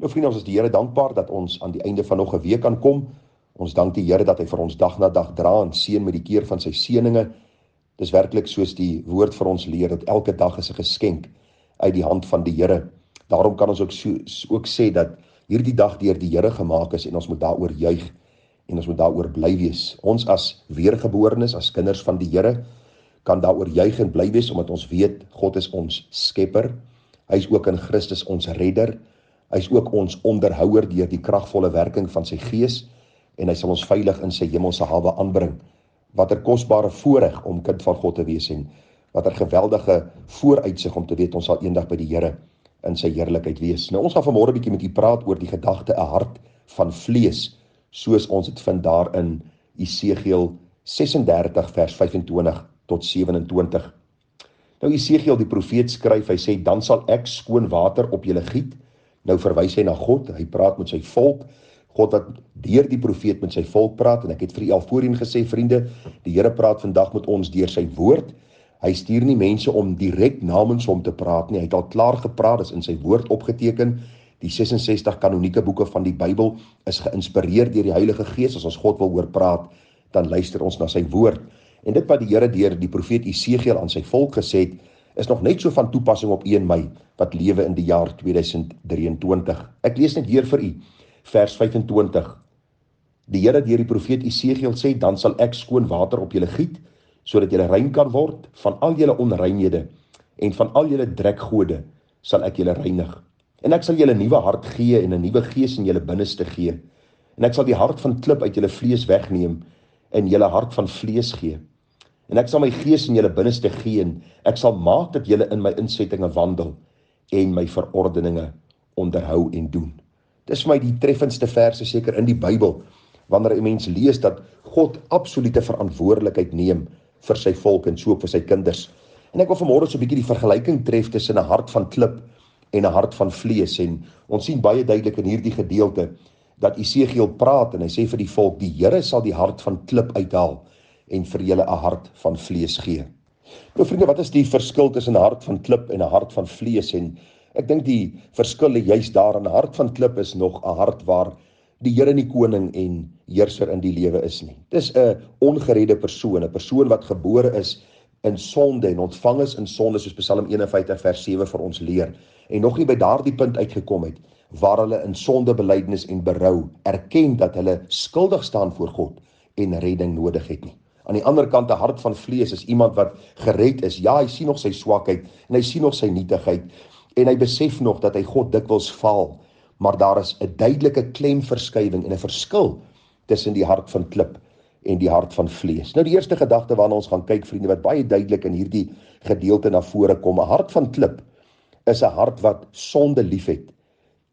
Nou vriende, ons is die Here dankbaar dat ons aan die einde van nog 'n week kan kom. Ons dank die Here dat hy vir ons dag na dag dra en seën met die keer van sy seëninge. Dis werklik soos die woord vir ons leer, dat elke dag is 'n geskenk uit die hand van die Here. Daarom kan ons ook sê dat hierdie dag deur die Here gemaak is en ons moet daaroor juig en ons moet daaroor bly wees. Ons as weergeborenes, as kinders van die Here, kan daaroor juig en bly wees, omdat ons weet, God is ons skepper. Hy is ook in Christus ons redder. Hy is ook ons onderhouer deur die kragvolle werking van sy Gees, en hy sal ons veilig in sy hemelse hawe aanbring. Wat 'n kosbare voorreg om kind van God te wees, en wat 'n geweldige vooruitsig om te weet, ons sal eendag by die Here in sy heerlikheid wees. Nou, ons gaan vanmôre 'n bietjie met u praat oor die gedagte 'n hart van vlees, soos ons dit vind daar in Esegiel 36 vers 25 tot 27. Nou Esegiel die profeet skryf, hy sê, dan sal ek skoon water op julle giet. Nou verwys hy na God, hy praat met sy volk, God wat deur die profeet met sy volk praat, en ek het vir u al voorheen gesê, vriende, die Here praat vandag met ons deur sy woord. Hy stuur nie mense om direk namens hom te praat nie, hy het al klaar gepraat, is in sy woord opgeteken. Die 66 kanonieke boeke van die Bybel is geïnspireer deur die Heilige Gees. As ons God wil hoor praat, dan luister ons na sy woord. En dit wat die Here deur die profeet Esegiel aan sy volk gesê het, is nog net so van toepassing op 1 Mei, wat lewe in die jaar 2023. Ek lees net weer vir u, vers 25. Die Here deur die profeet Esegiel sê, dan sal ek skoon water op julle giet, sodat julle rein kan word, van al julle onreinhede, en van al julle drekgode sal ek julle reinig. En ek sal julle 'n nuwe hart gee, en 'n nuwe gees in julle binneste gee. En ek sal die hart van klip uit julle vlees wegneem, en julle hart van vlees gee. En ek sal my gees in julle binneste gee, en ek sal maak dat julle in my insettinge wandel, en my verordeninge onderhou en doen. Dis vir my die treffendste verse seker in die Bybel, wanneer 'n mens lees dat God absolute verantwoordelikheid neem vir sy volk en so ook vir sy kinders. En ek wil vanmôre so 'n bietjie die vergelyking tref tussen 'n hart van klip en 'n hart van vlees. En ons sien baie duidelik in hierdie gedeelte dat Esegiel praat en hy sê vir die volk, die Here sal die hart van klip uithaal en vir julle 'n hart van vlees gee. Nou vriende, wat is die verskil tussen 'n hart van klip en 'n hart van vlees? En ek dink die verskil lê juist daar. 'n hart van klip is nog 'n hart waar die Here nie koning en heerser in die lewe is nie. Dis 'n ongeredde persoon, 'n persoon wat gebore is in sonde en ontvang is in sonde, soos Psalm 51 vers 7 vir ons leer, en nog nie by daardie punt uitgekom het, waar hulle in sondebelydenis en berou erken dat hulle skuldig staan voor God en redding nodig het nie. Aan die ander kant, 'n hart van vlees is iemand wat gered is. Ja, hy sien nog sy swakheid en hy sien nog sy nietigheid en hy besef nog dat hy God dikwels faal, maar daar is 'n duidelike klemverskywing en 'n verskil tussen die hart van klip en die hart van vlees. Nou die eerste gedagte waarna ons gaan kyk, vriende, wat baie duidelik in hierdie gedeelte na vore kom, 'n hart van klip is 'n hart wat sonde liefhet,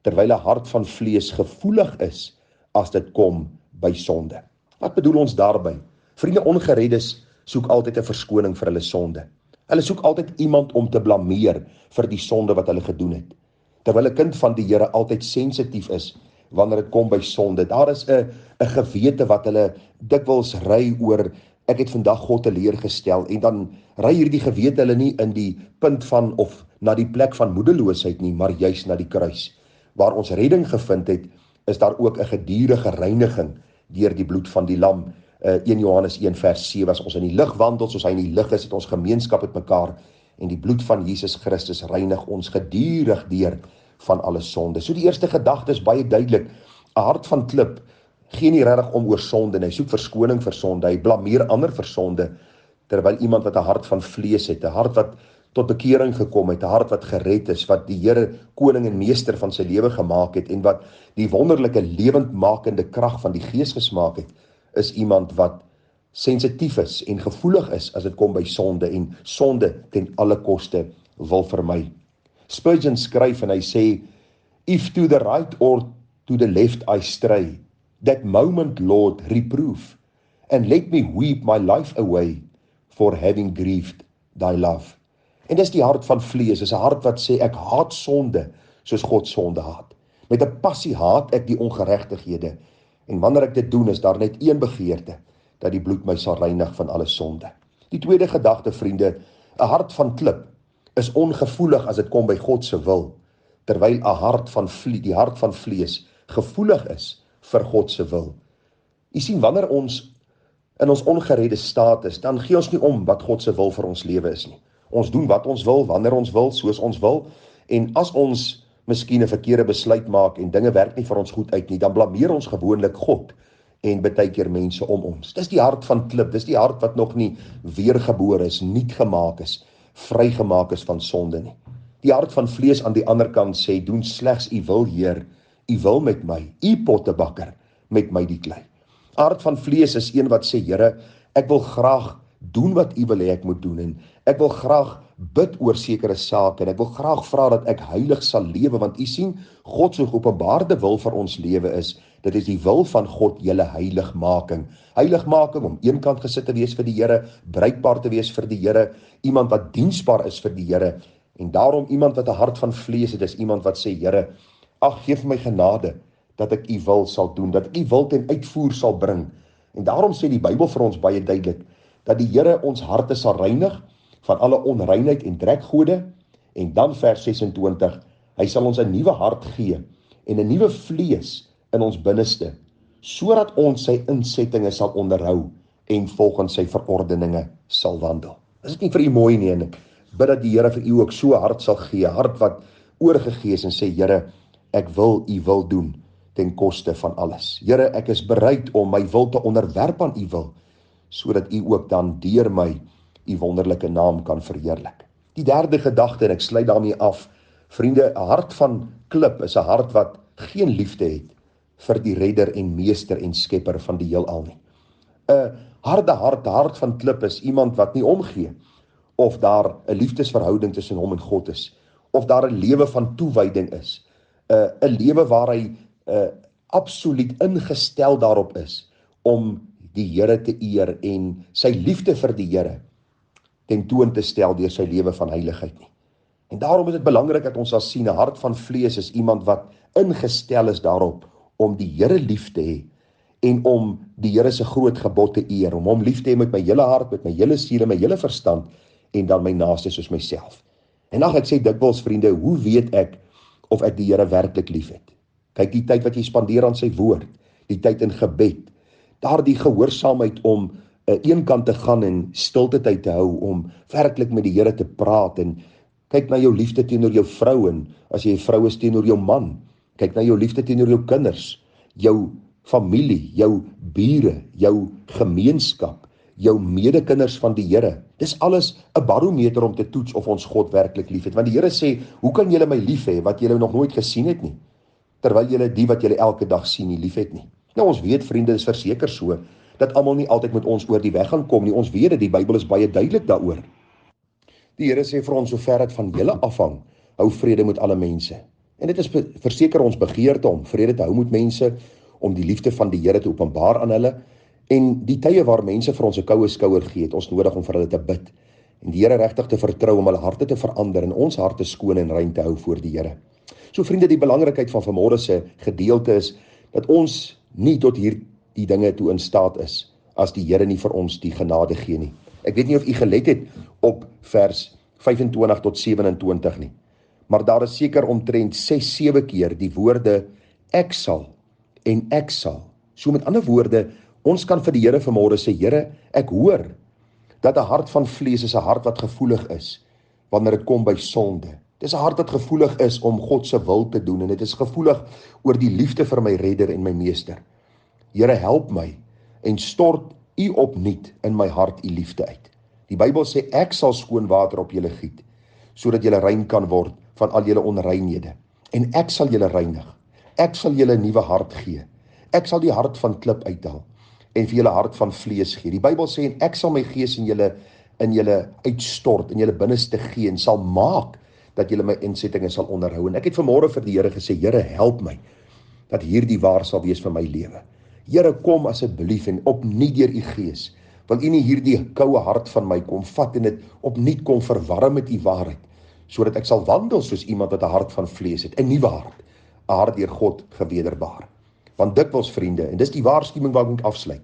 terwyl 'n hart van vlees gevoelig is as dit kom by sonde. Wat bedoel ons daarby? Vriende, ongereddes soek altyd 'n verskoning vir hulle sonde. Hulle soek altyd iemand om te blameer vir die sonde wat hulle gedoen het. Terwyl 'n kind van die Here altyd sensitief is wanneer dit kom by sonde. Daar is 'n gewete wat hulle dikwels ry oor, ek het vandag God teleurgestel, en dan ry hierdie gewete hulle nie in die punt van of na die plek van moedeloosheid nie, maar juis na die kruis. Waar ons redding gevind het, is daar ook 'n gedurende reiniging deur die bloed van die lam. 1 Johannes 1 vers 7, as ons in die lig wandel soos hy in die lig is, het ons gemeenskap met mekaar, en die bloed van Jesus Christus reinig ons gedurig deur van alle sonde. So die eerste gedagte is baie duidelik, 'n hart van klip gee nie regtig om oor sonde, en hy soek verskoning vir sonde, hy blameer ander vir sonde, terwyl iemand wat 'n hart van vlees het, 'n hart wat tot bekering gekom het, 'n hart wat gered is, wat die Here koning en meester van sy lewe gemaak het, en wat die wonderlike lewendmakende krag van die Gees gesmaak het, is iemand wat sensitief is en gevoelig is as dit kom by sonde, en sonde ten alle koste wil vermy. Spurgeon skryf en hy sê, if to the right or to the left I stray, that moment, Lord, reprove, and let me weep my life away for having grieved thy love. En dis die hart van vlees, is 'n hart wat sê, ek haat sonde, soos God sonde haat. Met 'n passie haat ek die ongeregtighede, en wanneer ek dit doen, is daar net een begeerte, dat die bloed my sal reinig van alle sonde. Die tweede gedagte, vriende, 'n hart van klip is ongevoelig as dit kom by God se wil, terwyl die hart van vlees gevoelig is vir God se wil. Jy sien, wanneer ons in ons ongeredde staat is, dan gee ons nie om wat God se wil vir ons lewe is nie. Ons doen wat ons wil, wanneer ons wil, soos ons wil, en as ons miskien 'n verkeerde besluit maak en dinge werk nie vir ons goed uit nie, dan blameer ons gewoonlik God en baie keer mense om ons. Dis die hart van klip, dis die hart wat nog nie weergebore is, nuut gemaak is, vrygemaak is van sonde nie. Die hart van vlees aan die ander kant sê, doen slegs u wil, Heer, u wil met my, u pottebakker, met my die klei. Hart van vlees is een wat sê, Here, ek wil graag doen wat u wil hê ek moet doen, en ek wil graag bid oor sekere sake, en ek wil graag vra dat ek heilig sal lewe, want u sien, God se geopenbaarde wil vir ons lewe is, dit is die wil van God, julle heiligmaking. Heiligmaking om eenkant gesit te wees vir die Here, bruikbaar te wees vir die Here, iemand wat diensbaar is vir die Here, en daarom iemand wat 'n hart van vlees het, is iemand wat sê, Here, ag, gee vir my genade, dat ek u wil sal doen, dat ek u wil ten uitvoer sal bring. En daarom sê die Bybel vir ons baie duidelik, dat die Here ons harte sal reinig, van alle onreinheid en drekgode, en dan vers 26, hy sal ons 'n nuwe hart gee, en 'n nuwe vlees in ons binneste, sodat ons sy insettinge sal onderhou, en volgens sy verordeninge sal wandel. Is dit nie vir u mooi nie, en ek bid dat die Here vir u ook so 'n hart sal gee, 'n hart wat oorgegee is en sê, Here, ek wil u wil doen, ten koste van alles. Here, ek is bereid om my wil te onderwerp aan u wil, sodat u ook dan deur my u wonderlike naam kan verheerlik. Die derde gedagte, en ek sluit daarmee af, vriende, 'n hart van klip is 'n hart wat geen liefde het vir die redder en meester en skepper van die heelal nie. 'n harde hart, 'n hart van klip is iemand wat nie omgee of daar 'n liefdesverhouding tussen hom en God is, of daar 'n lewe van toewyding is, 'n lewe waar hy absoluut ingestel daarop is om die Here te eer en sy liefde vir die Here tentoon te stel deur sy lewe van heiligheid nie. En daarom is dit belangrik dat ons sal sien, 'n hart van vlees is iemand wat ingestel is daarop om die Here lief te hê en om die Here se groot gebod te eer, om hom lief te hê met my hele hart, met my hele siel en my hele verstand, en dan my naaste soos myself. En ek sê dikwels, vriende, hoe weet ek of ek die Here werklik lief het? Kyk, die tyd wat jy spandeer aan sy woord, die tyd in gebed, daardie gehoorsaamheid om eenkant te gaan en stilte tyd te hou, om werklik met die Here te praat, en kyk na jou liefde teenoor jou vrou, en as jy 'n vrou is teenoor jou man, kyk na jou liefde teenoor jou kinders, jou familie, jou bure, jou gemeenskap, jou medekinders van die Here. Dis alles 'n barometer om te toets of ons God werklik lief het, want die Here sê, hoe kan julle my lief hê wat julle nog nooit gesien het nie, terwyl julle die wat julle elke dag sien nie lief het nie. Nou ons weet, vriende, dis verseker so, dat almal nie altyd met ons oor die weg gaan kom nie, ons weet dat die Bybel is baie duidelik daaroor. Die Here sê vir ons, sover dit van julle afhang, hou vrede met alle mense. En dit is verseker ons begeerte om vrede te hou met mense, om die liefde van die Here te openbaar aan hulle, en die tye waar mense vir ons 'n koue skouer gee, het ons nodig om vir hulle te bid, en die Here regtig te vertrou om hulle harte te verander, en ons harte skoon en rein te hou voor die Here. So vriende, die belangrikheid van vanmôre se gedeelte is, dat ons nie tot hierdie dinge toe in staat is, as die Here nie vir ons die genade gee nie. Ek weet nie of u gelet het op vers 25 tot 27 nie, maar daar is seker omtrent 6-7 keer die woorde ek sal en ek sal. So met ander woorde, ons kan vir die Here vanmôre sê, Here, ek hoor dat 'n hart van vlees is 'n hart wat gevoelig is wanneer dit kom by sonde. Dis 'n hart wat gevoelig is om God se wil te doen, en dit is gevoelig oor die liefde vir my redder en my meester. Here, help my en stort u opnuut in my hart u liefde uit. Die Bybel sê, ek sal skoon water op julle giet, sodat julle rein kan word van al julle onreinhede. En ek sal julle reinig. Ek sal julle 'n nuwe hart gee. Ek sal die hart van klip uithaal en vir julle hart van vlees gee. Die Bybel sê, en ek sal my gees in julle uitstort, in julle binneste gee, en sal maak dat julle my insettinge sal onderhou. En ek het vanmôre vir die Here gesê, Here, help my, dat hierdie waar sal wees vir my lewe. Here, kom asseblief en opnuut deur u gees, wil u nie hierdie koue hart van my kom vat en dit opnuut kom verwarm met u waarheid, sodat ek sal wandel soos iemand wat 'n hart van vlees het, 'n nuwe hart, 'n hart deur God gewederbaar. Want dikwels, vriende, en dis die waarskuwing wat ek moet afsluit,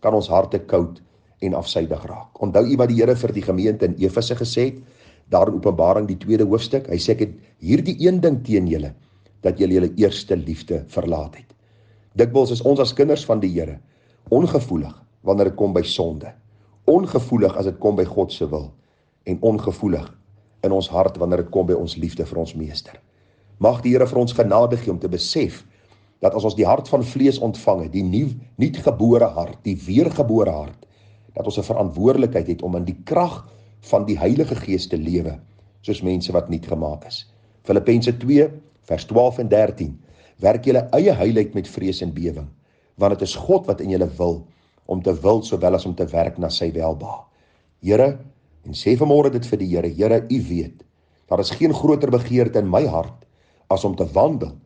kan ons harte koud en afsydig raak. Onthou u wat die Here vir die gemeente in Efese gesê het, daar in Openbaring die 2de hoofstuk. Hy sê ek het hierdie een ding teen julle, dat julle julle eerste liefde verlaat het. Dikwels is ons as kinders van die Here ongevoelig wanneer dit kom by sonde. Ongevoelig as dit kom by God se wil en ongevoelig in ons hart wanneer dit kom by ons liefde vir ons meester. Mag die Here vir ons genade gee om te besef dat as ons die hart van vlees ontvang het, die nuutgebore hart, die weergebore hart, dat ons 'n verantwoordelikheid het om in die krag van die Heilige Gees te lewe, soos mense wat nuut gemaak is. Filippense 2 vers 12 en 13. Werk julle eie heiligheid met vrees en bewing, want dit is God wat in julle wil, om te wil sowel as om te werk na sy welbehae. Here, en sê vanmôre dit vir die Here, Here, U weet, daar is geen groter begeerte in my hart as om te wandel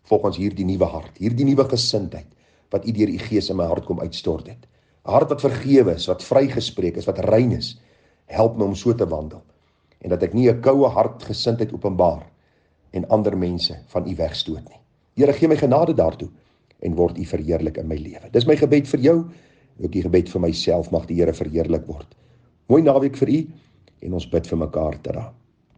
volgens hierdie nuwe hart, hierdie nuwe gesindheid wat U deur U Gees in my hart kom uitstort het. 'n Hart wat vergewe is, wat vrygespreek is, wat rein is. Help my om so te wandel en dat ek nie 'n koue hartgesindheid openbaar en ander mense van U wegstoot nie. Here, gee my genade daartoe en word U verheerlik in my lewe. Dis my gebed vir jou, ook die gebed vir myself, mag die Here verheerlik word. Mooi naweek vir u en ons bid vir mekaar tada.